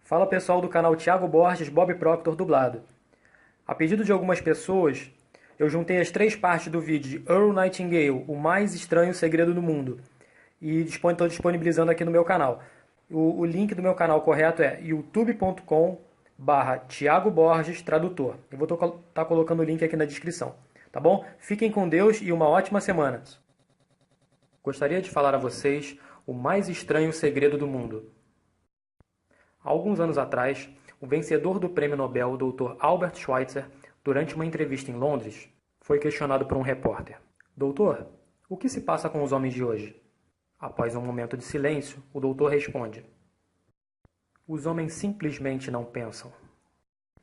Fala pessoal do canal Thiago Borges, Bob Proctor dublado. A pedido de algumas pessoas, eu juntei as 3 partes do vídeo de Earl Nightingale, o mais estranho segredo do mundo, e estou disponibilizando aqui no meu canal. O link do meu canal correto é youtube.com/Thiago Borges Tradutor. Eu vou estar colocando o link aqui na descrição, tá bom? Fiquem com Deus e uma ótima semana. Gostaria de falar a vocês o mais estranho segredo do mundo. Há alguns anos atrás, o vencedor do prêmio Nobel, o Dr. Albert Schweitzer, durante uma entrevista em Londres, foi questionado por um repórter. Doutor, o que se passa com os homens de hoje? Após um momento de silêncio, o doutor responde: os homens simplesmente não pensam.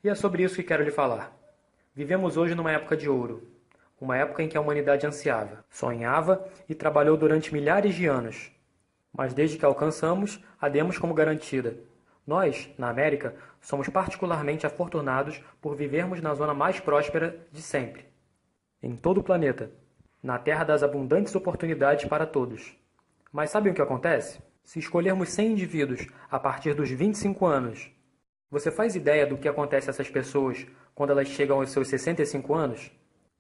E é sobre isso que quero lhe falar. Vivemos hoje numa época de ouro, uma época em que a humanidade ansiava, sonhava e trabalhou durante milhares de anos. Mas desde que alcançamos, a demos como garantida. Nós, na América, somos particularmente afortunados por vivermos na zona mais próspera de sempre. Em todo o planeta, na terra das abundantes oportunidades para todos. Mas sabem o que acontece? Se escolhermos 100 indivíduos a partir dos 25 anos, você faz ideia do que acontece a essas pessoas quando elas chegam aos seus 65 anos?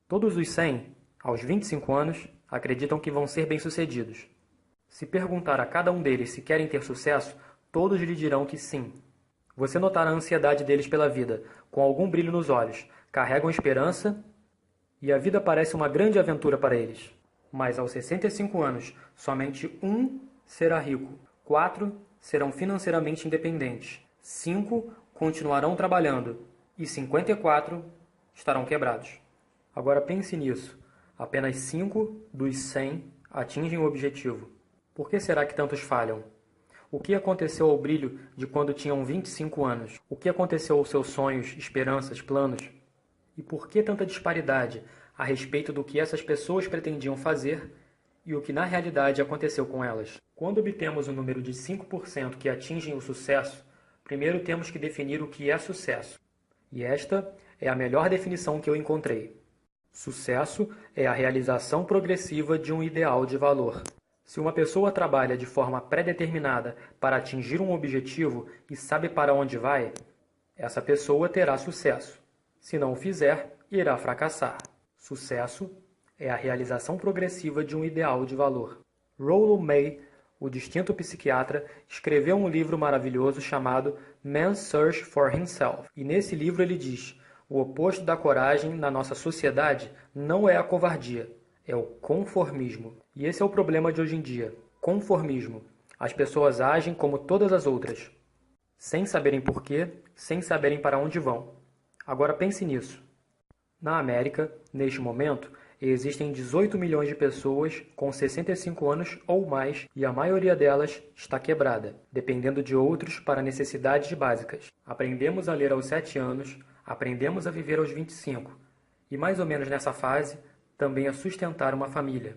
Todos os 100, aos 25 anos, acreditam que vão ser bem-sucedidos. Se perguntar a cada um deles se querem ter sucesso, todos lhe dirão que sim. Você notará a ansiedade deles pela vida, com algum brilho nos olhos, carregam esperança e a vida parece uma grande aventura para eles. Mas aos 65 anos, somente 1 será rico, 4 serão financeiramente independentes, 5 continuarão trabalhando e 54 estarão quebrados. Agora pense nisso, apenas 5 dos 100 atingem o objetivo. Por que será que tantos falham? O que aconteceu ao brilho de quando tinham 25 anos? O que aconteceu aos seus sonhos, esperanças, planos? E por que tanta disparidade a respeito do que essas pessoas pretendiam fazer e o que na realidade aconteceu com elas? Quando obtemos o número de 5% que atingem o sucesso, primeiro temos que definir o que é sucesso. E esta é a melhor definição que eu encontrei. Sucesso é a realização progressiva de um ideal de valor. Se uma pessoa trabalha de forma pré-determinada para atingir um objetivo e sabe para onde vai, essa pessoa terá sucesso. Se não o fizer, irá fracassar. Sucesso é a realização progressiva de um ideal de valor. Rollo May, o distinto psiquiatra, escreveu um livro maravilhoso chamado Man's Search for Himself. E nesse livro ele diz: o oposto da coragem na nossa sociedade não é a covardia, é o conformismo. E esse é o problema de hoje em dia. Conformismo. As pessoas agem como todas as outras, sem saberem porquê, sem saberem para onde vão. Agora pense nisso. Na América, neste momento, existem 18 milhões de pessoas com 65 anos ou mais e a maioria delas está quebrada, dependendo de outros para necessidades básicas. Aprendemos a ler aos 7 anos, aprendemos a viver aos 25 e mais ou menos nessa fase também a sustentar uma família.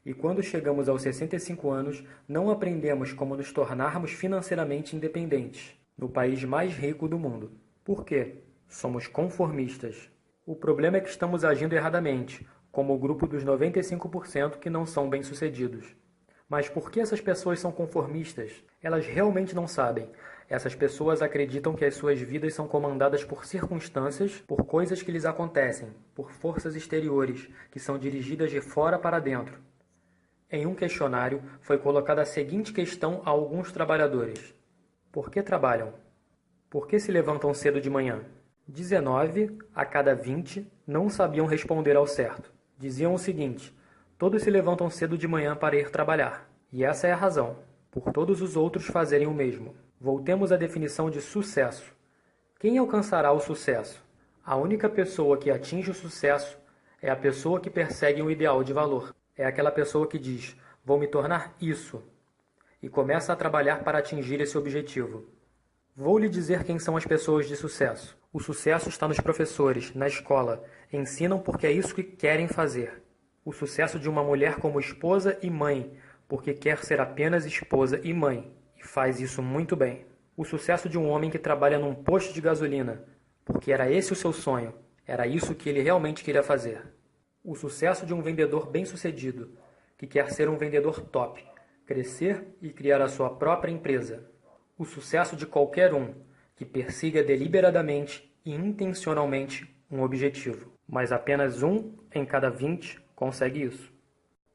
E quando chegamos aos 65 anos, não aprendemos como nos tornarmos financeiramente independentes, no país mais rico do mundo. Por quê? Somos conformistas. O problema é que estamos agindo erradamente, como o grupo dos 95% que não são bem-sucedidos. Mas por que essas pessoas são conformistas? Elas realmente não sabem. Essas pessoas acreditam que as suas vidas são comandadas por circunstâncias, por coisas que lhes acontecem, por forças exteriores, que são dirigidas de fora para dentro. Em um questionário, foi colocada a seguinte questão a alguns trabalhadores: por que trabalham? Por que se levantam cedo de manhã? 19 a cada 20 não sabiam responder ao certo. Diziam o seguinte: todos se levantam cedo de manhã para ir trabalhar. E essa é a razão, por todos os outros fazerem o mesmo. Voltemos à definição de sucesso. Quem alcançará o sucesso? A única pessoa que atinge o sucesso é a pessoa que persegue um ideal de valor. É aquela pessoa que diz: vou me tornar isso, e começa a trabalhar para atingir esse objetivo. Vou lhe dizer quem são as pessoas de sucesso. O sucesso está nos professores, na escola. Ensinam porque é isso que querem fazer. O sucesso de uma mulher como esposa e mãe, porque quer ser apenas esposa e mãe, e faz isso muito bem. O sucesso de um homem que trabalha num posto de gasolina, porque era esse o seu sonho, era isso que ele realmente queria fazer. O sucesso de um vendedor bem-sucedido, que quer ser um vendedor top, crescer e criar a sua própria empresa. O sucesso de qualquer um, que persiga deliberadamente e intencionalmente um objetivo. Mas apenas 1 em cada 20 consegue isso.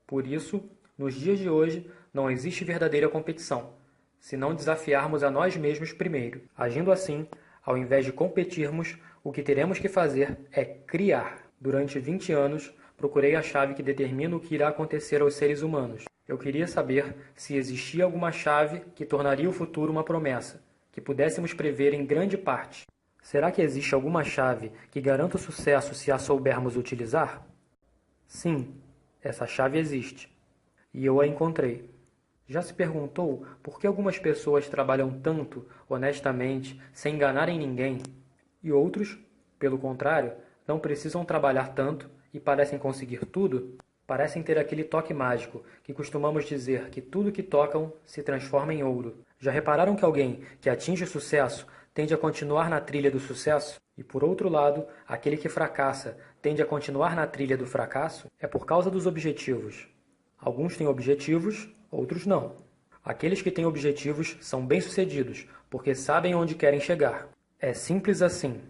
Por isso, nos dias de hoje, não existe verdadeira competição, se não desafiarmos a nós mesmos primeiro. Agindo assim, ao invés de competirmos, o que teremos que fazer é criar. Durante 20 anos, procurei a chave que determina o que irá acontecer aos seres humanos. Eu queria saber se existia alguma chave que tornaria o futuro uma promessa, que pudéssemos prever em grande parte. Será que existe alguma chave que garanta o sucesso se a soubermos utilizar? Sim, essa chave existe. E eu a encontrei. Já se perguntou por que algumas pessoas trabalham tanto, honestamente, sem enganarem ninguém, e outros, pelo contrário, não precisam trabalhar tanto e parecem conseguir tudo? Parecem ter aquele toque mágico, que costumamos dizer que tudo que tocam se transforma em ouro. Já repararam que alguém que atinge o sucesso tende a continuar na trilha do sucesso? E por outro lado, aquele que fracassa tende a continuar na trilha do fracasso? É por causa dos objetivos. Alguns têm objetivos, outros não. Aqueles que têm objetivos são bem-sucedidos, porque sabem onde querem chegar. É simples assim.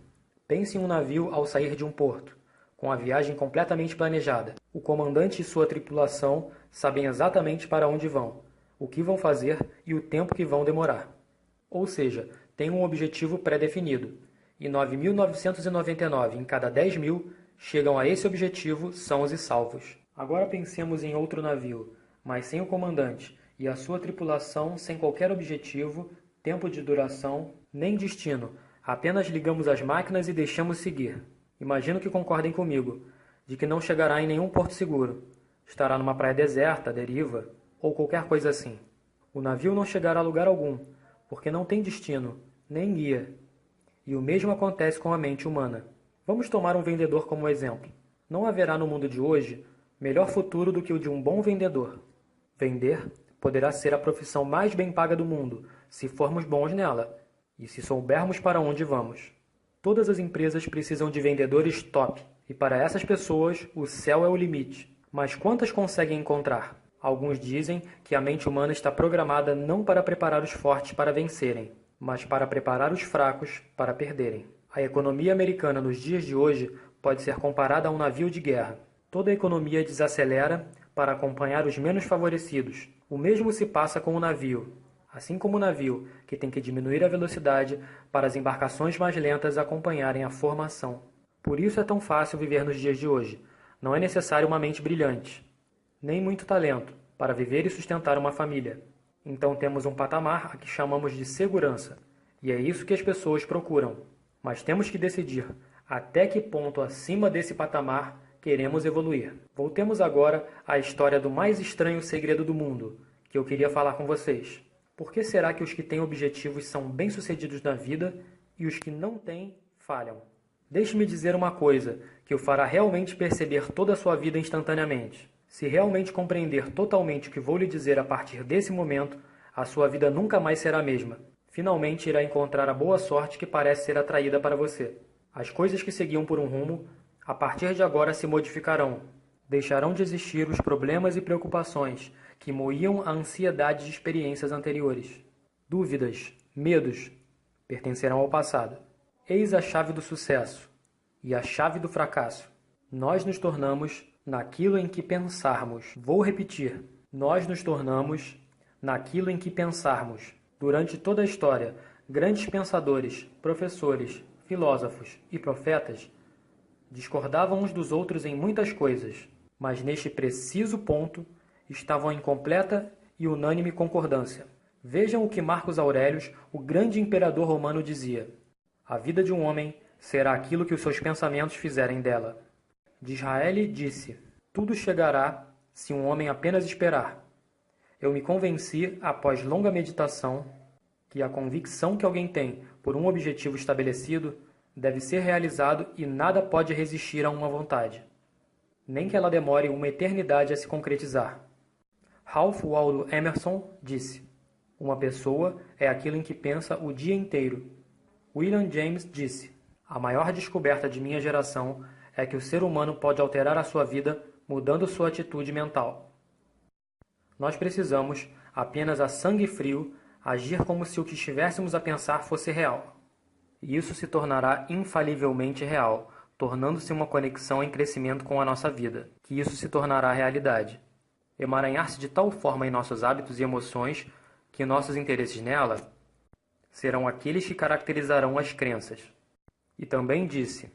Pense em um navio ao sair de um porto, com a viagem completamente planejada. O comandante e sua tripulação sabem exatamente para onde vão, o que vão fazer e o tempo que vão demorar. Ou seja, têm um objetivo pré-definido, e 9.999 em cada 10.000 chegam a esse objetivo sãos e salvos. Agora pensemos em outro navio, mas sem o comandante, e a sua tripulação sem qualquer objetivo, tempo de duração, nem destino. Apenas ligamos as máquinas e deixamos seguir. Imagino que concordem comigo, de que não chegará em nenhum porto seguro. Estará numa praia deserta, à deriva, ou qualquer coisa assim. O navio não chegará a lugar algum, porque não tem destino, nem guia. E o mesmo acontece com a mente humana. Vamos tomar um vendedor como exemplo. Não haverá no mundo de hoje melhor futuro do que o de um bom vendedor. Vender poderá ser a profissão mais bem paga do mundo, se formos bons nela, e se soubermos para onde vamos. Todas as empresas precisam de vendedores top, e para essas pessoas o céu é o limite. Mas quantas conseguem encontrar? Alguns dizem que a mente humana está programada não para preparar os fortes para vencerem, mas para preparar os fracos para perderem. A economia americana nos dias de hoje pode ser comparada a um navio de guerra. Toda a economia desacelera para acompanhar os menos favorecidos. O mesmo se passa com o navio. Assim como o navio, que tem que diminuir a velocidade para as embarcações mais lentas acompanharem a formação. Por isso é tão fácil viver nos dias de hoje. Não é necessário uma mente brilhante, nem muito talento, para viver e sustentar uma família. Então temos um patamar a que chamamos de segurança, e é isso que as pessoas procuram. Mas temos que decidir até que ponto acima desse patamar queremos evoluir. Voltemos agora à história do mais estranho segredo do mundo, que eu queria falar com vocês. Por que será que os que têm objetivos são bem-sucedidos na vida e os que não têm falham? Deixe-me dizer uma coisa que o fará realmente perceber toda a sua vida instantaneamente. Se realmente compreender totalmente o que vou lhe dizer a partir desse momento, a sua vida nunca mais será a mesma. Finalmente irá encontrar a boa sorte que parece ser atraída para você. As coisas que seguiam por um rumo, a partir de agora se modificarão. Deixarão de existir os problemas e preocupações que moíam a ansiedade de experiências anteriores. Dúvidas, medos, pertencerão ao passado. Eis a chave do sucesso e a chave do fracasso. Nós nos tornamos naquilo em que pensarmos. Vou repetir. Nós nos tornamos naquilo em que pensarmos. Durante toda a história, grandes pensadores, professores, filósofos e profetas discordavam uns dos outros em muitas coisas, mas neste preciso ponto estavam em completa e unânime concordância. Vejam o que Marcos Aurelius, o grande imperador romano, dizia: a vida de um homem será aquilo que os seus pensamentos fizerem dela. Disraeli disse: tudo chegará se um homem apenas esperar. Eu me convenci, após longa meditação, que a convicção que alguém tem por um objetivo estabelecido deve ser realizado e nada pode resistir a uma vontade, nem que ela demore uma eternidade a se concretizar. Ralph Waldo Emerson disse: uma pessoa é aquilo em que pensa o dia inteiro. William James disse: a maior descoberta de minha geração é que o ser humano pode alterar a sua vida mudando sua atitude mental. Nós precisamos, apenas a sangue frio, agir como se o que estivéssemos a pensar fosse real. e isso se tornará infalivelmente real, tornando-se uma conexão em crescimento com a nossa vida, que isso se tornará realidade. Emaranhar-se de tal forma em nossos hábitos e emoções que nossos interesses nela serão aqueles que caracterizarão as crenças. E também disse: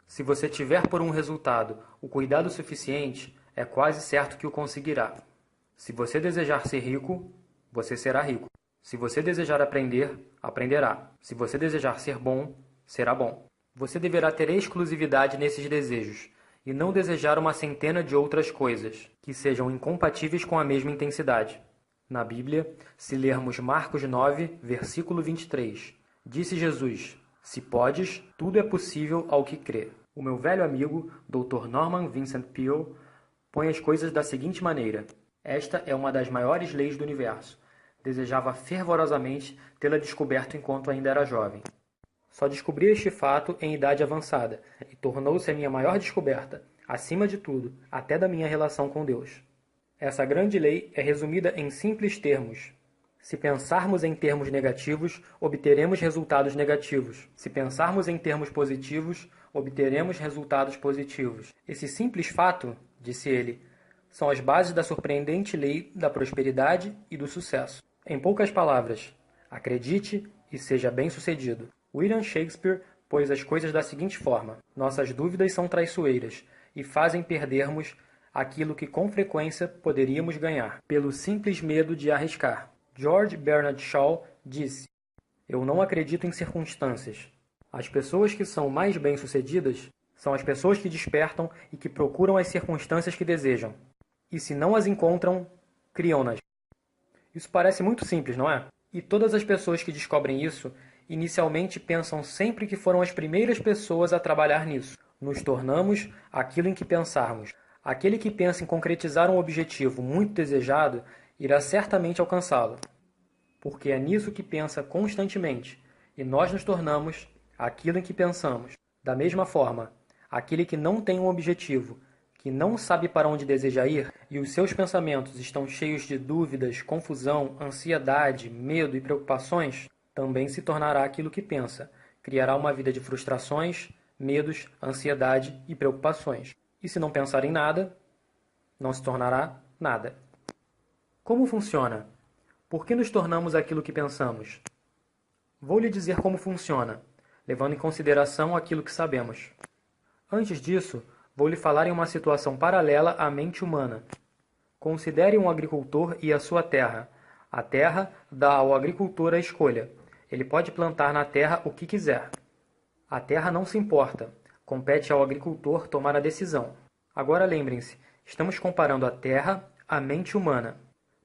se você tiver por um resultado o cuidado suficiente, é quase certo que o conseguirá. Se você desejar ser rico, você será rico. Se você desejar aprender, aprenderá. Se você desejar ser bom, será bom. Você deverá ter exclusividade nesses desejos, e não desejar uma centena de outras coisas, que sejam incompatíveis com a mesma intensidade. Na Bíblia, se lermos Marcos 9, versículo 23, disse Jesus: se podes, tudo é possível ao que crê. O meu velho amigo, Dr. Norman Vincent Peale, põe as coisas da seguinte maneira: esta é uma das maiores leis do universo. Desejava fervorosamente tê-la descoberto enquanto ainda era jovem. Só descobri este fato em idade avançada, e tornou-se a minha maior descoberta, acima de tudo, até da minha relação com Deus. Essa grande lei é resumida em simples termos. Se pensarmos em termos negativos, obteremos resultados negativos. Se pensarmos em termos positivos, obteremos resultados positivos. Esse simples fato, disse ele, são as bases da surpreendente lei da prosperidade e do sucesso. Em poucas palavras, acredite e seja bem-sucedido. William Shakespeare pôs as coisas da seguinte forma: nossas dúvidas são traiçoeiras e fazem perdermos aquilo que com frequência poderíamos ganhar, pelo simples medo de arriscar. George Bernard Shaw disse: eu não acredito em circunstâncias. As pessoas que são mais bem-sucedidas são as pessoas que despertam e que procuram as circunstâncias que desejam. E se não as encontram, criam-nas. Isso parece muito simples, não é? E todas as pessoas que descobrem isso, inicialmente pensam sempre que foram as primeiras pessoas a trabalhar nisso. Nos tornamos aquilo em que pensarmos. Aquele que pensa em concretizar um objetivo muito desejado, irá certamente alcançá-lo. Porque é nisso que pensa constantemente, e nós nos tornamos aquilo em que pensamos. Da mesma forma, aquele que não tem um objetivo, que não sabe para onde deseja ir, e os seus pensamentos estão cheios de dúvidas, confusão, ansiedade, medo e preocupações, também se tornará aquilo que pensa. Criará uma vida de frustrações, medos, ansiedade e preocupações. E se não pensar em nada, não se tornará nada. Como funciona? Por que nos tornamos aquilo que pensamos? Vou lhe dizer como funciona, levando em consideração aquilo que sabemos. Antes disso, vou lhe falar em uma situação paralela à mente humana. Considere um agricultor e a sua terra. A terra dá ao agricultor a escolha. Ele pode plantar na terra o que quiser. A terra não se importa. Compete ao agricultor tomar a decisão. Agora lembrem-se, estamos comparando a terra à mente humana,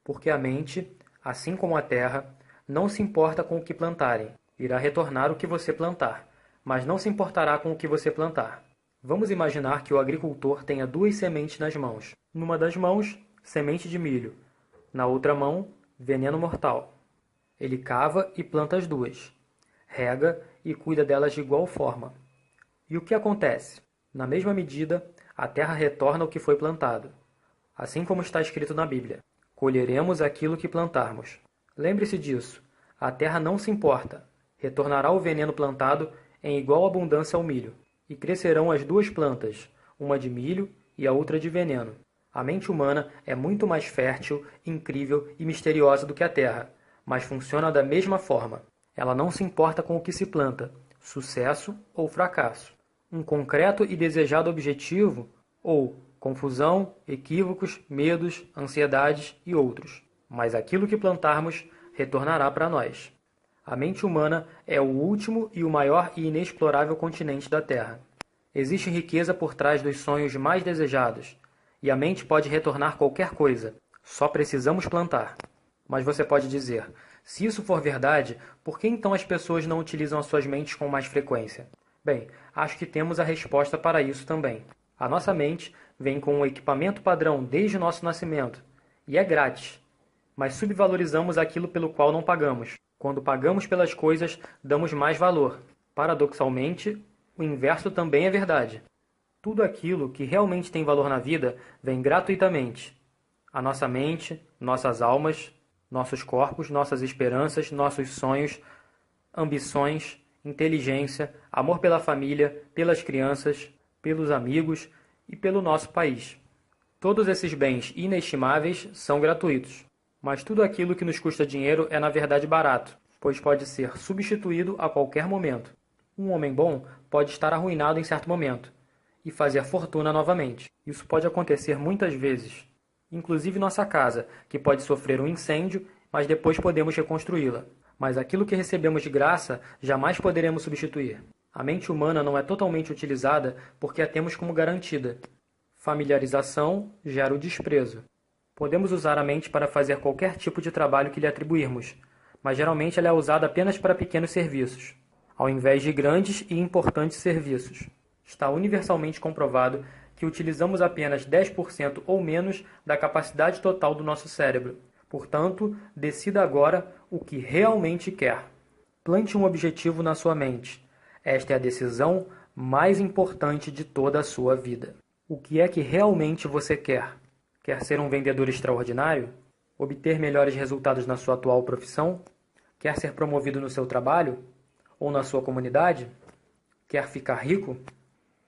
porque a mente, assim como a terra, não se importa com o que plantarem. Irá retornar o que você plantar, mas não se importará com o que você plantar. Vamos imaginar que o agricultor tenha duas sementes nas mãos. Numa das mãos, semente de milho. Na outra mão, veneno mortal. Ele cava e planta as duas. Rega e cuida delas de igual forma. E o que acontece? Na mesma medida, a terra retorna o que foi plantado. Assim como está escrito na Bíblia: colheremos aquilo que plantarmos. Lembre-se disso. A terra não se importa. Retornará o veneno plantado em igual abundância ao milho. E crescerão as duas plantas, uma de milho e a outra de veneno. A mente humana é muito mais fértil, incrível e misteriosa do que a terra, mas funciona da mesma forma. Ela não se importa com o que se planta, sucesso ou fracasso. Um concreto e desejado objetivo, ou confusão, equívocos, medos, ansiedades e outros. Mas aquilo que plantarmos retornará para nós. A mente humana é o último e o maior e inexplorável continente da Terra. Existe riqueza por trás dos sonhos mais desejados, e a mente pode retornar qualquer coisa. Só precisamos plantar. Mas você pode dizer: se isso for verdade, por que então as pessoas não utilizam as suas mentes com mais frequência? Bem, acho que temos a resposta para isso também. A nossa mente vem com um equipamento padrão desde o nosso nascimento, e é grátis. Mas subvalorizamos aquilo pelo qual não pagamos. Quando pagamos pelas coisas, damos mais valor. Paradoxalmente, o inverso também é verdade. Tudo aquilo que realmente tem valor na vida vem gratuitamente. A nossa mente, nossas almas, nossos corpos, nossas esperanças, nossos sonhos, ambições inteligência, amor pela família, pelas crianças, pelos amigos e pelo nosso país. Todos esses bens inestimáveis são gratuitos, mas tudo aquilo que nos custa dinheiro é na verdade barato, pois pode ser substituído a qualquer momento. Um homem bom pode estar arruinado em certo momento e fazer fortuna novamente. Isso pode acontecer muitas vezes, inclusive nossa casa, que pode sofrer um incêndio, mas depois podemos reconstruí-la. Mas aquilo que recebemos de graça jamais poderemos substituir. A mente humana não é totalmente utilizada porque a temos como garantida. Familiarização gera o desprezo. Podemos usar a mente para fazer qualquer tipo de trabalho que lhe atribuirmos, mas geralmente ela é usada apenas para pequenos serviços, ao invés de grandes e importantes serviços. Está universalmente comprovado que utilizamos apenas 10% ou menos da capacidade total do nosso cérebro. Portanto, decida agora o que realmente quer. Plante um objetivo na sua mente. Esta é a decisão mais importante de toda a sua vida. O que é que realmente você quer? Quer ser um vendedor extraordinário? Obter melhores resultados na sua atual profissão? Quer ser promovido no seu trabalho? Ou na sua comunidade? Quer ficar rico?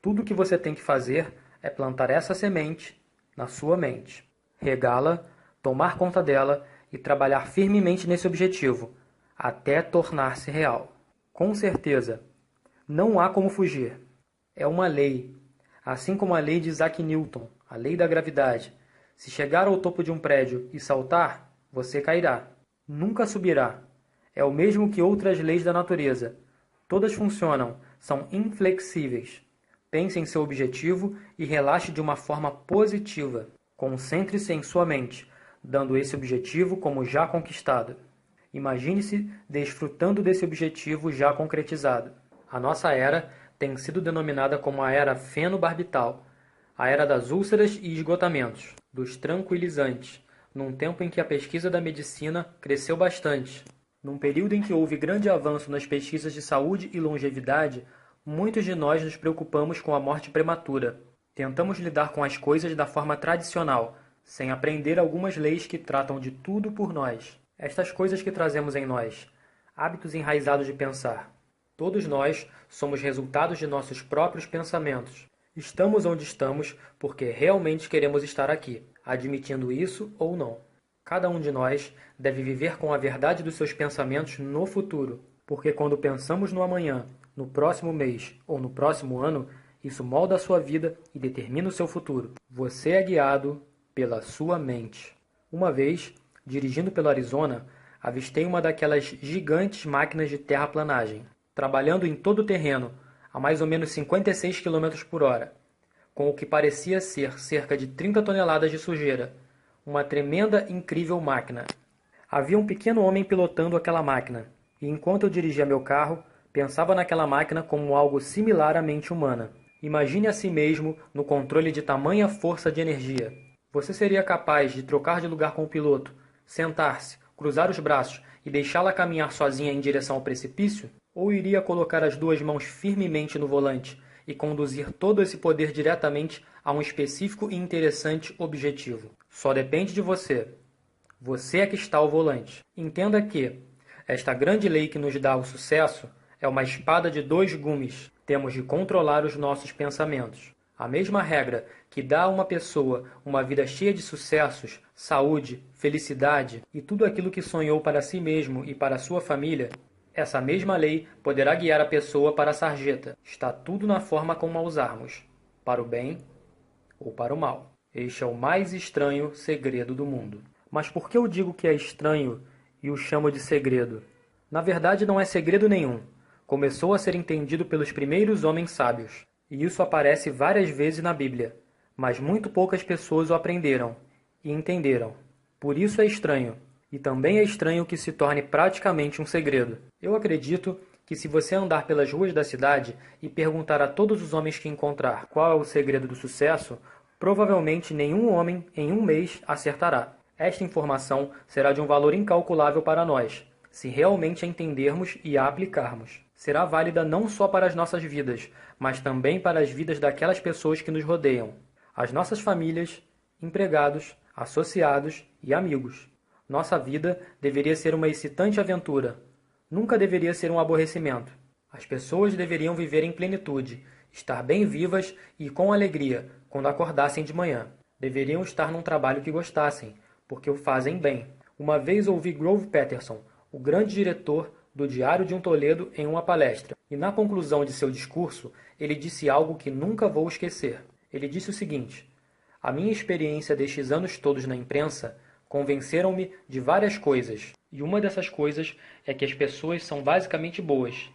Tudo o que você tem que fazer é plantar essa semente na sua mente, regá-la, tomar conta dela e trabalhar firmemente nesse objetivo, até tornar-se real. Com certeza, não há como fugir. É uma lei, assim como a lei de Isaac Newton, a lei da gravidade. Se chegar ao topo de um prédio e saltar, você cairá. Nunca subirá. É o mesmo que outras leis da natureza. Todas funcionam, são inflexíveis. Pense em seu objetivo e relaxe de uma forma positiva. Concentre-se em sua mente, dando esse objetivo como já conquistado. Imagine-se desfrutando desse objetivo já concretizado. A nossa era tem sido denominada como a era fenobarbital, a era das úlceras e esgotamentos, dos tranquilizantes, num tempo em que a pesquisa da medicina cresceu bastante. Num período em que houve grande avanço nas pesquisas de saúde e longevidade, muitos de nós nos preocupamos com a morte prematura. Tentamos lidar com as coisas da forma tradicional, sem aprender algumas leis que tratam de tudo por nós. Estas coisas que trazemos em nós, hábitos enraizados de pensar. Todos nós somos resultados de nossos próprios pensamentos. Estamos onde estamos porque realmente queremos estar aqui, admitindo isso ou não. Cada um de nós deve viver com a verdade dos seus pensamentos no futuro, porque quando pensamos no amanhã, no próximo mês ou no próximo ano, isso molda a sua vida e determina o seu futuro. Você é guiado pela sua mente. Uma vez, dirigindo pelo Arizona, avistei uma daquelas gigantes máquinas de terraplanagem, trabalhando em todo o terreno, a mais ou menos 56 km por hora, com o que parecia ser cerca de 30 toneladas de sujeira. Uma tremenda, incrível máquina. Havia um pequeno homem pilotando aquela máquina, e enquanto eu dirigia meu carro, pensava naquela máquina como algo similar à mente humana. Imagine a si mesmo no controle de tamanha força de energia. Você seria capaz de trocar de lugar com o piloto, sentar-se, cruzar os braços e deixá-la caminhar sozinha em direção ao precipício? Ou iria colocar as duas mãos firmemente no volante e conduzir todo esse poder diretamente a um específico e interessante objetivo? Só depende de você. Você é que está ao volante. Entenda que esta grande lei que nos dá o sucesso é uma espada de dois gumes. Temos de controlar os nossos pensamentos. A mesma regra que dá a uma pessoa uma vida cheia de sucessos, saúde, felicidade e tudo aquilo que sonhou para si mesmo e para sua família, essa mesma lei poderá guiar a pessoa para a sarjeta. Está tudo na forma como a usarmos, para o bem ou para o mal. Este é o mais estranho segredo do mundo. Mas por que eu digo que é estranho e o chamo de segredo? Na verdade, não é segredo nenhum. Começou a ser entendido pelos primeiros homens sábios, e isso aparece várias vezes na Bíblia, mas muito poucas pessoas o aprenderam e entenderam. Por isso é estranho, e também é estranho que se torne praticamente um segredo. Eu acredito que se você andar pelas ruas da cidade e perguntar a todos os homens que encontrar qual é o segredo do sucesso, provavelmente nenhum homem em um mês acertará. Esta informação será de um valor incalculável para nós, se realmente a entendermos e a aplicarmos. Será válida não só para as nossas vidas, mas também para as vidas daquelas pessoas que nos rodeiam, as nossas famílias, empregados, associados e amigos. Nossa vida deveria ser uma excitante aventura. Nunca deveria ser um aborrecimento. As pessoas deveriam viver em plenitude, estar bem vivas e com alegria quando acordassem de manhã. Deveriam estar num trabalho que gostassem, porque o fazem bem. Uma vez ouvi Grove Patterson, o grande diretor do Diário de um Toledo, em uma palestra, e na conclusão de seu discurso, ele disse algo que nunca vou esquecer. Ele disse o seguinte: a minha experiência destes anos todos na imprensa convenceram-me de várias coisas, e uma dessas coisas é que as pessoas são basicamente boas,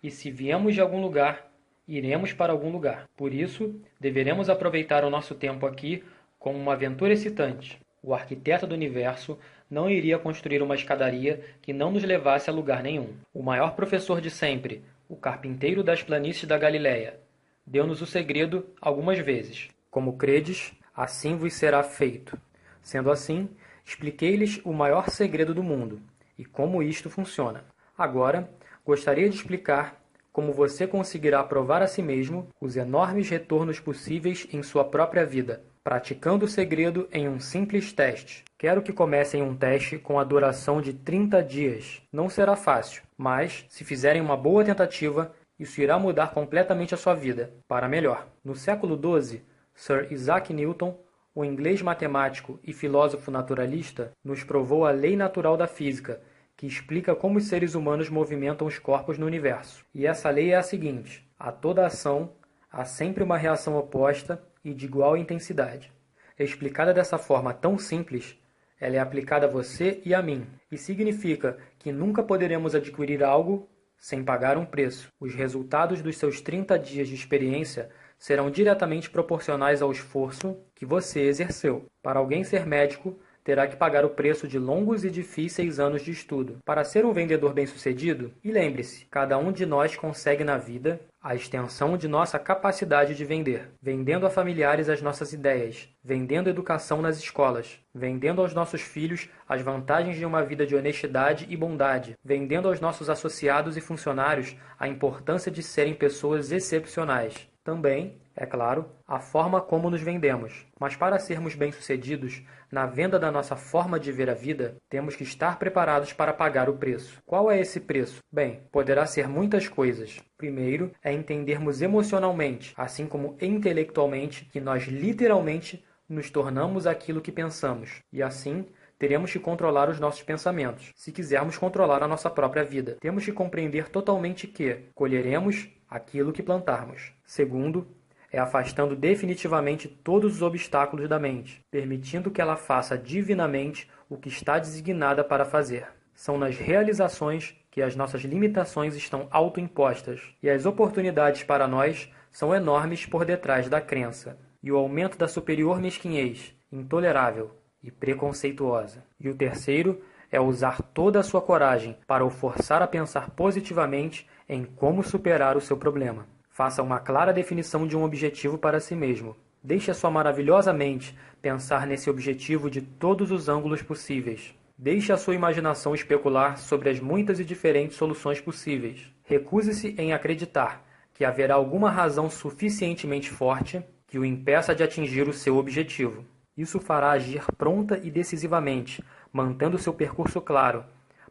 e se viemos de algum lugar, iremos para algum lugar. Por isso, deveremos aproveitar o nosso tempo aqui como uma aventura excitante. O arquiteto do universo não iria construir uma escadaria que não nos levasse a lugar nenhum. O maior professor de sempre, o carpinteiro das planícies da Galileia, deu-nos o segredo algumas vezes. Como credes, assim vos será feito. Sendo assim, expliquei-lhes o maior segredo do mundo e como isto funciona. Agora, gostaria de explicar como você conseguirá provar a si mesmo os enormes retornos possíveis em sua própria vida, praticando o segredo em um simples teste. Quero que comecem um teste com a duração de 30 dias. Não será fácil, mas, se fizerem uma boa tentativa, isso irá mudar completamente a sua vida, para melhor. No século XII, Sir Isaac Newton, o inglês matemático e filósofo naturalista, nos provou a lei natural da física, que explica como os seres humanos movimentam os corpos no universo. E essa lei é a seguinte: a toda ação há sempre uma reação oposta e de igual intensidade. Explicada dessa forma tão simples, ela é aplicada a você e a mim, e significa que nunca poderemos adquirir algo sem pagar um preço. Os resultados dos seus 30 dias de experiência serão diretamente proporcionais ao esforço que você exerceu. Para alguém ser médico, terá que pagar o preço de longos e difíceis anos de estudo. Para ser um vendedor bem-sucedido, e lembre-se, cada um de nós consegue na vida a extensão de nossa capacidade de vender, vendendo a familiares as nossas ideias, vendendo educação nas escolas, vendendo aos nossos filhos as vantagens de uma vida de honestidade e bondade, vendendo aos nossos associados e funcionários a importância de serem pessoas excepcionais. Também, é claro, a forma como nos vendemos. Mas para sermos bem-sucedidos na venda da nossa forma de ver a vida, temos que estar preparados para pagar o preço. Qual é esse preço? Bem, poderá ser muitas coisas. Primeiro, é entendermos emocionalmente, assim como intelectualmente, que nós literalmente nos tornamos aquilo que pensamos. E assim, teremos que controlar os nossos pensamentos, se quisermos controlar a nossa própria vida. Temos que compreender totalmente que colheremos aquilo que plantarmos. Segundo, é afastando definitivamente todos os obstáculos da mente, permitindo que ela faça divinamente o que está designada para fazer. São nas realizações que as nossas limitações estão autoimpostas, e as oportunidades para nós são enormes por detrás da crença, e o aumento da superior mesquinhez, intolerável e preconceituosa. E o terceiro é usar toda a sua coragem para o forçar a pensar positivamente em como superar o seu problema. Faça uma clara definição de um objetivo para si mesmo. Deixe a sua maravilhosa mente pensar nesse objetivo de todos os ângulos possíveis. Deixe a sua imaginação especular sobre as muitas e diferentes soluções possíveis. Recuse-se em acreditar que haverá alguma razão suficientemente forte que o impeça de atingir o seu objetivo. Isso fará agir pronta e decisivamente, mantendo seu percurso claro,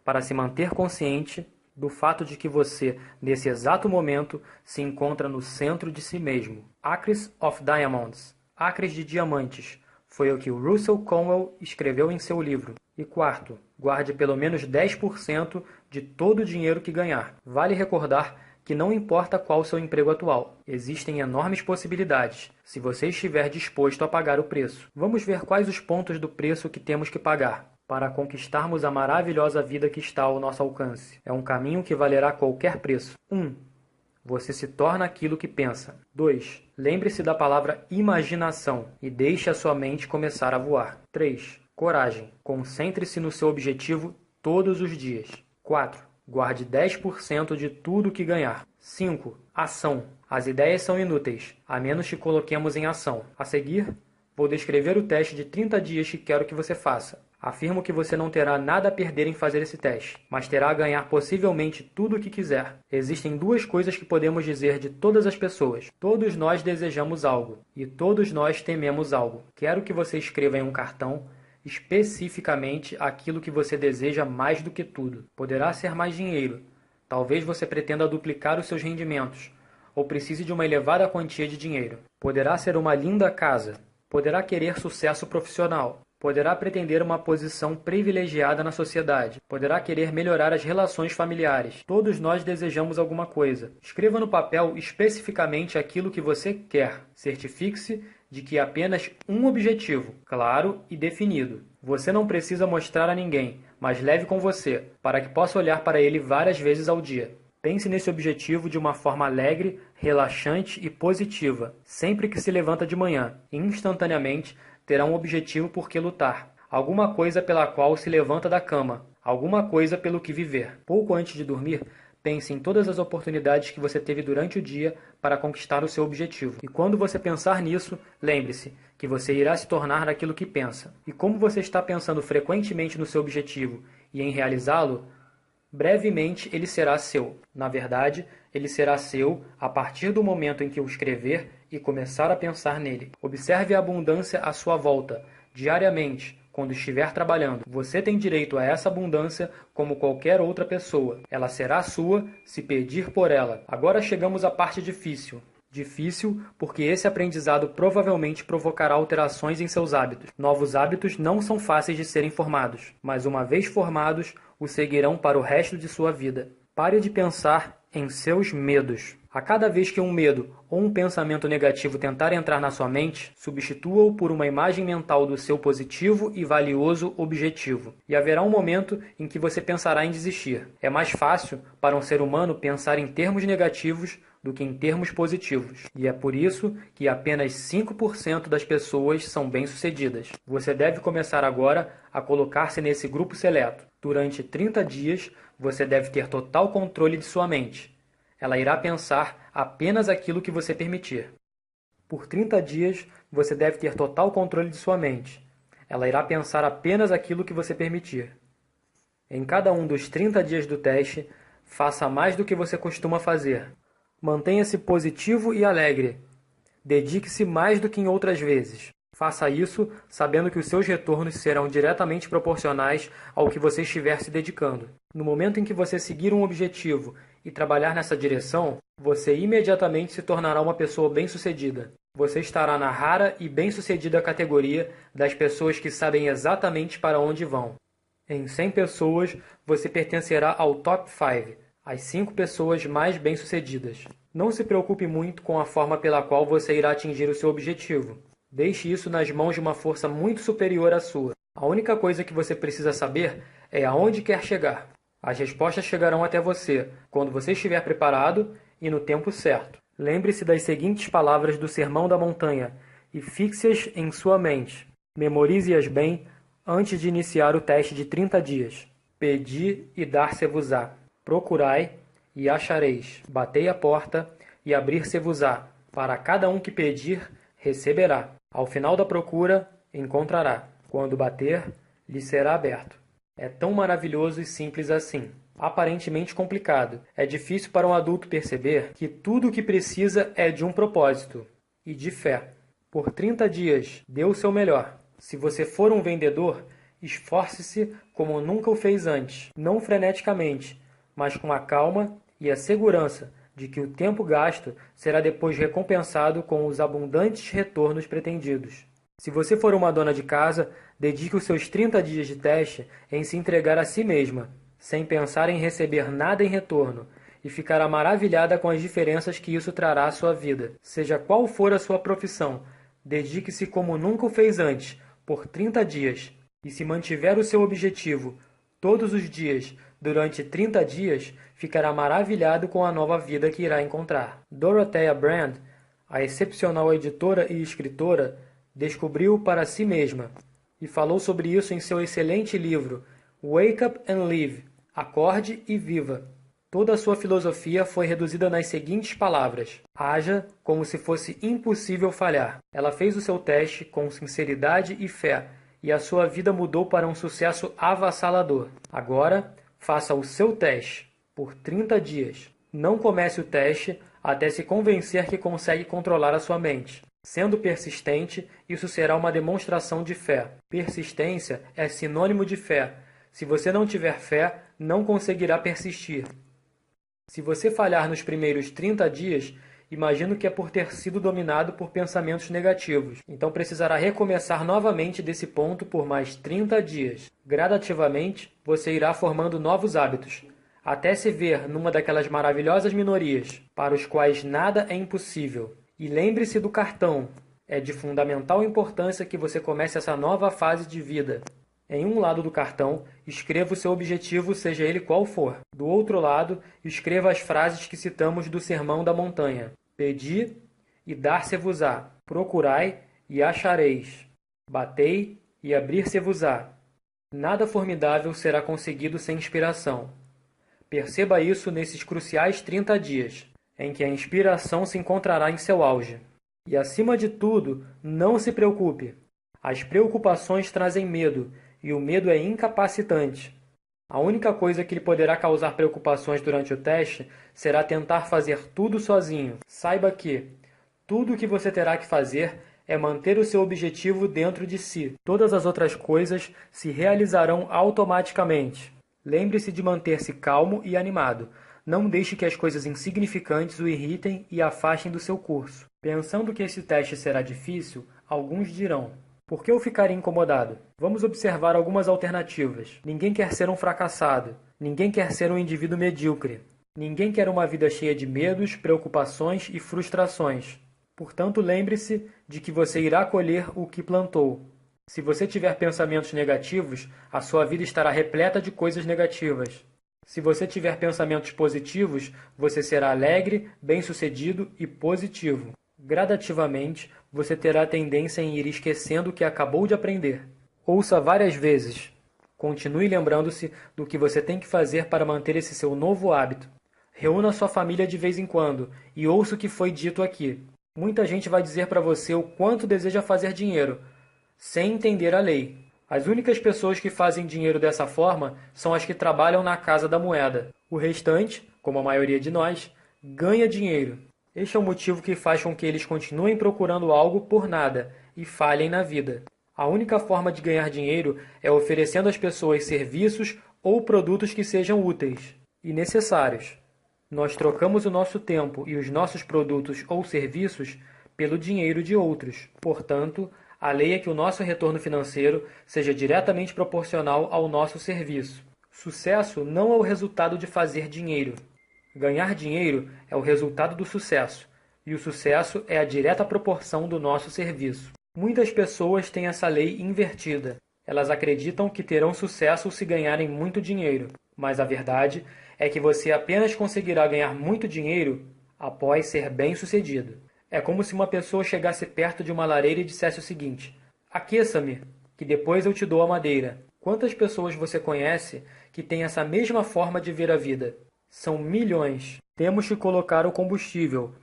para se manter consciente do fato de que você, nesse exato momento, se encontra no centro de si mesmo. Acres of Diamonds, Acres de Diamantes, foi o que o Russell Conwell escreveu em seu livro. E quarto, guarde pelo menos 10% de todo o dinheiro que ganhar. Vale recordar que não importa qual o seu emprego atual, existem enormes possibilidades, se você estiver disposto a pagar o preço. Vamos ver quais os pontos do preço que temos que pagar para conquistarmos a maravilhosa vida que está ao nosso alcance. É um caminho que valerá qualquer preço. 1. Você se torna aquilo que pensa. 2. Lembre-se da palavra imaginação e deixe a sua mente começar a voar. 3. Coragem. Concentre-se no seu objetivo todos os dias. 4. Guarde 10% de tudo que ganhar. 5. Ação. As ideias são inúteis, a menos que coloquemos em ação. A seguir, vou descrever o teste de 30 dias que quero que você faça. Afirmo que você não terá nada a perder em fazer esse teste, mas terá a ganhar possivelmente tudo o que quiser. Existem duas coisas que podemos dizer de todas as pessoas. Todos nós desejamos algo, e todos nós tememos algo. Quero que você escreva em um cartão especificamente aquilo que você deseja mais do que tudo. Poderá ser mais dinheiro, Talvez você pretenda duplicar os seus rendimentos, ou precise de uma elevada quantia de dinheiro. Poderá ser uma linda casa, poderá querer sucesso profissional, poderá pretender uma posição privilegiada na sociedade, poderá querer melhorar as relações familiares. Todos nós desejamos alguma coisa. Escreva no papel especificamente aquilo que você quer. Certifique-se de que é apenas um objetivo, claro e definido. Você não precisa mostrar a ninguém, mas leve com você, para que possa olhar para ele várias vezes ao dia. Pense nesse objetivo de uma forma alegre, relaxante e positiva. Sempre que se levanta de manhã, instantaneamente, terá um objetivo por que lutar. Alguma coisa pela qual se levanta da cama. Alguma coisa pelo que viver. Pouco antes de dormir, pense em todas as oportunidades que você teve durante o dia para conquistar o seu objetivo. E quando você pensar nisso, lembre-se que você irá se tornar daquilo que pensa. E como você está pensando frequentemente no seu objetivo e em realizá-lo, brevemente ele será seu. Na verdade, ele será seu a partir do momento em que o escrever e começar a pensar nele. Observe a abundância à sua volta, diariamente, quando estiver trabalhando. Você tem direito a essa abundância como qualquer outra pessoa. Ela será sua se pedir por ela. Agora chegamos à parte difícil. Difícil porque esse aprendizado provavelmente provocará alterações em seus hábitos. Novos hábitos não são fáceis de serem formados, mas uma vez formados, o seguirão para o resto de sua vida. Pare de pensar em seus medos. A cada vez que um medo ou um pensamento negativo tentar entrar na sua mente, substitua-o por uma imagem mental do seu positivo e valioso objetivo. E haverá um momento em que você pensará em desistir. É mais fácil para um ser humano pensar em termos negativos do que em termos positivos. E é por isso que apenas 5% das pessoas são bem-sucedidas. Você deve começar agora a colocar-se nesse grupo seleto. Durante 30 dias, você deve ter total controle de sua mente. Ela irá pensar apenas aquilo que você permitir. Por 30 dias, você deve ter total controle de sua mente. Ela irá pensar apenas aquilo que você permitir. Em cada um dos 30 dias do teste, faça mais do que você costuma fazer. Mantenha-se positivo e alegre. Dedique-se mais do que em outras vezes. Faça isso sabendo que os seus retornos serão diretamente proporcionais ao que você estiver se dedicando. No momento em que você seguir um objetivo e trabalhar nessa direção, você imediatamente se tornará uma pessoa bem-sucedida. Você estará na rara e bem-sucedida categoria das pessoas que sabem exatamente para onde vão. Em 100 pessoas, você pertencerá ao top 5, as 5 pessoas mais bem-sucedidas. Não se preocupe muito com a forma pela qual você irá atingir o seu objetivo. Deixe isso nas mãos de uma força muito superior à sua. A única coisa que você precisa saber é aonde quer chegar. As respostas chegarão até você quando você estiver preparado e no tempo certo. Lembre-se das seguintes palavras do Sermão da Montanha e fixe-as em sua mente. Memorize-as bem antes de iniciar o teste de 30 dias. Pedi e dar-se-vos-á. Procurai e achareis. Batei a porta e abrir-se-vos-á. Para cada um que pedir, receberá. Ao final da procura, encontrará. Quando bater, lhe será aberto. É tão maravilhoso e simples assim. Aparentemente complicado. É difícil para um adulto perceber que tudo o que precisa é de um propósito e de fé. Por 30 dias, dê o seu melhor. Se você for um vendedor, esforce-se como nunca o fez antes. Não freneticamente, mas com a calma e a segurança de que o tempo gasto será depois recompensado com os abundantes retornos pretendidos. Se você for uma dona de casa, dedique os seus 30 dias de teste em se entregar a si mesma, sem pensar em receber nada em retorno, e ficará maravilhada com as diferenças que isso trará à sua vida. Seja qual for a sua profissão, dedique-se como nunca o fez antes, por 30 dias, e se mantiver o seu objetivo todos os dias, durante 30 dias, ficará maravilhado com a nova vida que irá encontrar. Dorothea Brand, a excepcional editora e escritora, descobriu para si mesma e falou sobre isso em seu excelente livro Wake Up and Live, Acorde e Viva. Toda a sua filosofia foi reduzida nas seguintes palavras: haja como se fosse impossível falhar. Ela fez o seu teste com sinceridade e fé, e a sua vida mudou para um sucesso avassalador. Agora, faça o seu teste por 30 dias. Não comece o teste até se convencer que consegue controlar a sua mente. Sendo persistente, isso será uma demonstração de fé. Persistência é sinônimo de fé. Se você não tiver fé, não conseguirá persistir. Se você falhar nos primeiros 30 dias, imagino que é por ter sido dominado por pensamentos negativos. Então precisará recomeçar novamente desse ponto por mais 30 dias. Gradativamente, você irá formando novos hábitos, até se ver numa daquelas maravilhosas minorias, para os quais nada é impossível. E lembre-se do cartão. É de fundamental importância que você comece essa nova fase de vida. Em um lado do cartão, escreva o seu objetivo, seja ele qual for. Do outro lado, escreva as frases que citamos do Sermão da Montanha. Pedi e dar-se-vos-á. Procurai e achareis. Batei e abrir-se-vos-á. Nada formidável será conseguido sem inspiração. Perceba isso nesses cruciais 30 dias, em que a inspiração se encontrará em seu auge. E, acima de tudo, não se preocupe. As preocupações trazem medo, e o medo é incapacitante. A única coisa que lhe poderá causar preocupações durante o teste será tentar fazer tudo sozinho. Saiba que tudo o que você terá que fazer é manter o seu objetivo dentro de si. Todas as outras coisas se realizarão automaticamente. Lembre-se de manter-se calmo e animado. Não deixe que as coisas insignificantes o irritem e afastem do seu curso. Pensando que esse teste será difícil, alguns dirão: por que eu ficaria incomodado? Vamos observar algumas alternativas. Ninguém quer ser um fracassado. Ninguém quer ser um indivíduo medíocre. Ninguém quer uma vida cheia de medos, preocupações e frustrações. Portanto, lembre-se de que você irá colher o que plantou. Se você tiver pensamentos negativos, a sua vida estará repleta de coisas negativas. Se você tiver pensamentos positivos, você será alegre, bem-sucedido e positivo. Gradativamente, você terá a tendência em ir esquecendo o que acabou de aprender. Ouça várias vezes. Continue lembrando-se do que você tem que fazer para manter esse seu novo hábito. Reúna sua família de vez em quando e ouça o que foi dito aqui. Muita gente vai dizer para você o quanto deseja fazer dinheiro, sem entender a lei. As únicas pessoas que fazem dinheiro dessa forma são as que trabalham na Casa da Moeda. O restante, como a maioria de nós, ganha dinheiro. Este é o motivo que faz com que eles continuem procurando algo por nada e falhem na vida. A única forma de ganhar dinheiro é oferecendo às pessoas serviços ou produtos que sejam úteis e necessários. Nós trocamos o nosso tempo e os nossos produtos ou serviços pelo dinheiro de outros. Portanto, a lei é que o nosso retorno financeiro seja diretamente proporcional ao nosso serviço. Sucesso não é o resultado de fazer dinheiro. Ganhar dinheiro é o resultado do sucesso, e o sucesso é a direta proporção do nosso serviço. Muitas pessoas têm essa lei invertida. Elas acreditam que terão sucesso se ganharem muito dinheiro, mas a verdade é que você apenas conseguirá ganhar muito dinheiro após ser bem-sucedido. É como se uma pessoa chegasse perto de uma lareira e dissesse o seguinte: aqueça-me, que depois eu te dou a madeira. Quantas pessoas você conhece que têm essa mesma forma de ver a vida? São milhões. Temos que colocar o combustível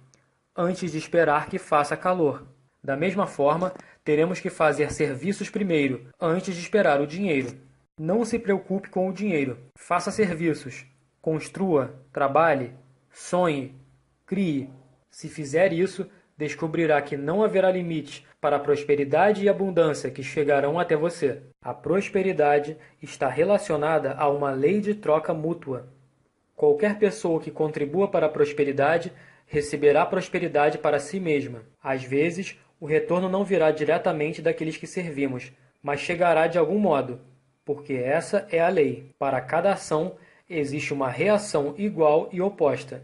antes de esperar que faça calor. Da mesma forma, teremos que fazer serviços primeiro, antes de esperar o dinheiro. Não se preocupe com o dinheiro. Faça serviços. Construa, trabalhe, sonhe, crie. Se fizer isso, descobrirá que não haverá limite para a prosperidade e abundância que chegarão até você. A prosperidade está relacionada a uma lei de troca mútua. Qualquer pessoa que contribua para a prosperidade receberá prosperidade para si mesma. Às vezes, o retorno não virá diretamente daqueles que servimos, mas chegará de algum modo, porque essa é a lei. Para cada ação, existe uma reação igual e oposta.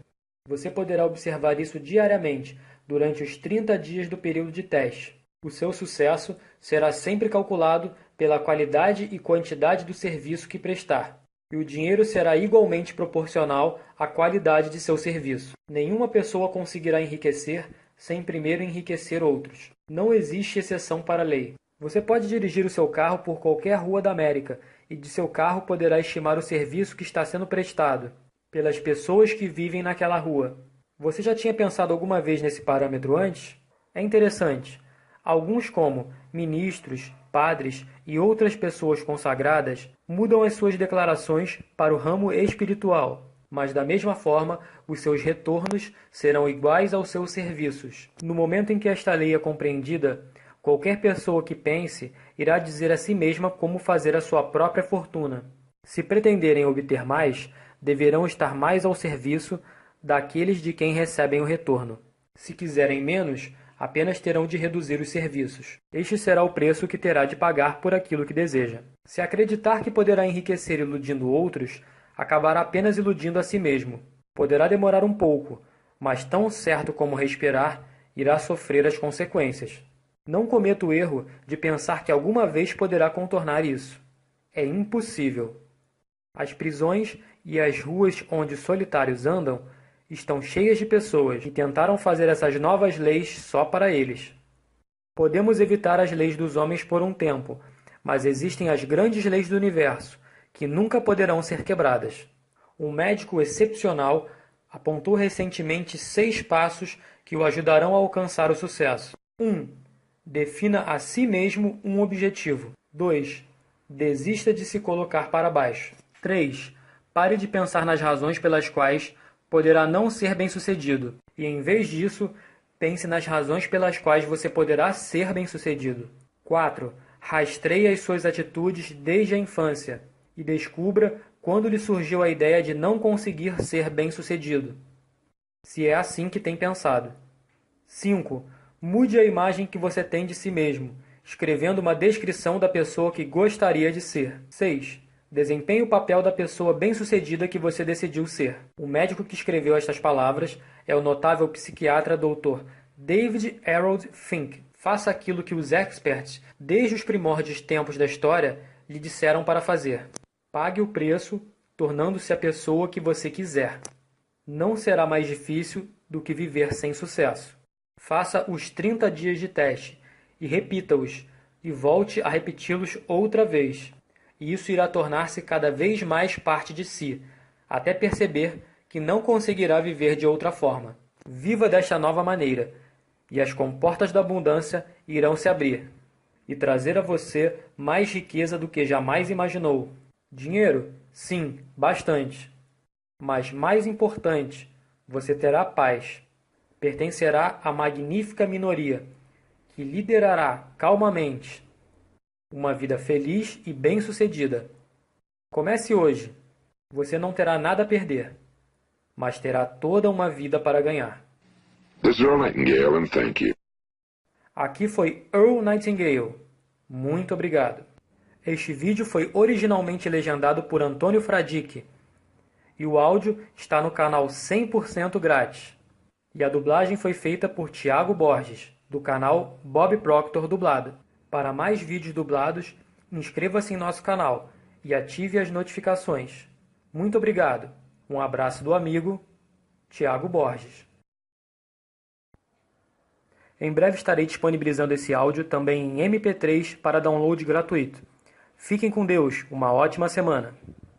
Você poderá observar isso diariamente, durante os 30 dias do período de teste. O seu sucesso será sempre calculado pela qualidade e quantidade do serviço que prestar. E o dinheiro será igualmente proporcional à qualidade de seu serviço. Nenhuma pessoa conseguirá enriquecer sem primeiro enriquecer outros. Não existe exceção para a lei. Você pode dirigir o seu carro por qualquer rua da América e de seu carro poderá estimar o serviço que está sendo prestado pelas pessoas que vivem naquela rua. Você já tinha pensado alguma vez nesse parâmetro antes? É interessante. Alguns, como ministros, padres e outras pessoas consagradas, mudam as suas declarações para o ramo espiritual, mas da mesma forma, os seus retornos serão iguais aos seus serviços. No momento em que esta lei é compreendida, qualquer pessoa que pense irá dizer a si mesma como fazer a sua própria fortuna. Se pretenderem obter mais, deverão estar mais ao serviço daqueles de quem recebem o retorno. Se quiserem menos, apenas terão de reduzir os serviços. Este será o preço que terá de pagar por aquilo que deseja. Se acreditar que poderá enriquecer iludindo outros, acabará apenas iludindo a si mesmo. Poderá demorar um pouco, mas tão certo como respirar, irá sofrer as consequências. Não cometa o erro de pensar que alguma vez poderá contornar isso. É impossível. As prisões e as ruas onde solitários andam estão cheias de pessoas que tentaram fazer essas novas leis só para eles. Podemos evitar as leis dos homens por um tempo, mas existem as grandes leis do universo, que nunca poderão ser quebradas. Um médico excepcional apontou recentemente 6 passos que o ajudarão a alcançar o sucesso. 1. Defina a si mesmo um objetivo. 2. Desista de se colocar para baixo. 3. Pare de pensar nas razões pelas quais poderá não ser bem-sucedido, e em vez disso, pense nas razões pelas quais você poderá ser bem-sucedido. 4. Rastreie as suas atitudes desde a infância e descubra quando lhe surgiu a ideia de não conseguir ser bem-sucedido, se é assim que tem pensado. 5. Mude a imagem que você tem de si mesmo, escrevendo uma descrição da pessoa que gostaria de ser. 6. Desempenhe o papel da pessoa bem-sucedida que você decidiu ser. O médico que escreveu estas palavras é o notável psiquiatra Dr. David Harold Fink. Faça aquilo que os experts, desde os primórdios tempos da história, lhe disseram para fazer. Pague o preço, tornando-se a pessoa que você quiser. Não será mais difícil do que viver sem sucesso. Faça os 30 dias de teste e repita-os, e volte a repeti-los outra vez. E isso irá tornar-se cada vez mais parte de si, até perceber que não conseguirá viver de outra forma. Viva desta nova maneira, e as comportas da abundância irão se abrir, e trazer a você mais riqueza do que jamais imaginou. Dinheiro? Sim, bastante. Mas mais importante, você terá paz. Pertencerá à magnífica minoria, que liderará calmamente uma vida feliz e bem-sucedida. Comece hoje. Você não terá nada a perder, mas terá toda uma vida para ganhar. This is Earl Nightingale, and thank you. Aqui foi Earl Nightingale. Muito obrigado. Este vídeo foi originalmente legendado por Antônio Fradique, e o áudio está no canal 100% grátis. E a dublagem foi feita por Tiago Borges, do canal Bob Proctor Dublado. Para mais vídeos dublados, inscreva-se em nosso canal e ative as notificações. Muito obrigado. Um abraço do amigo Tiago Borges. Em breve estarei disponibilizando esse áudio também em MP3 para download gratuito. Fiquem com Deus. Uma ótima semana.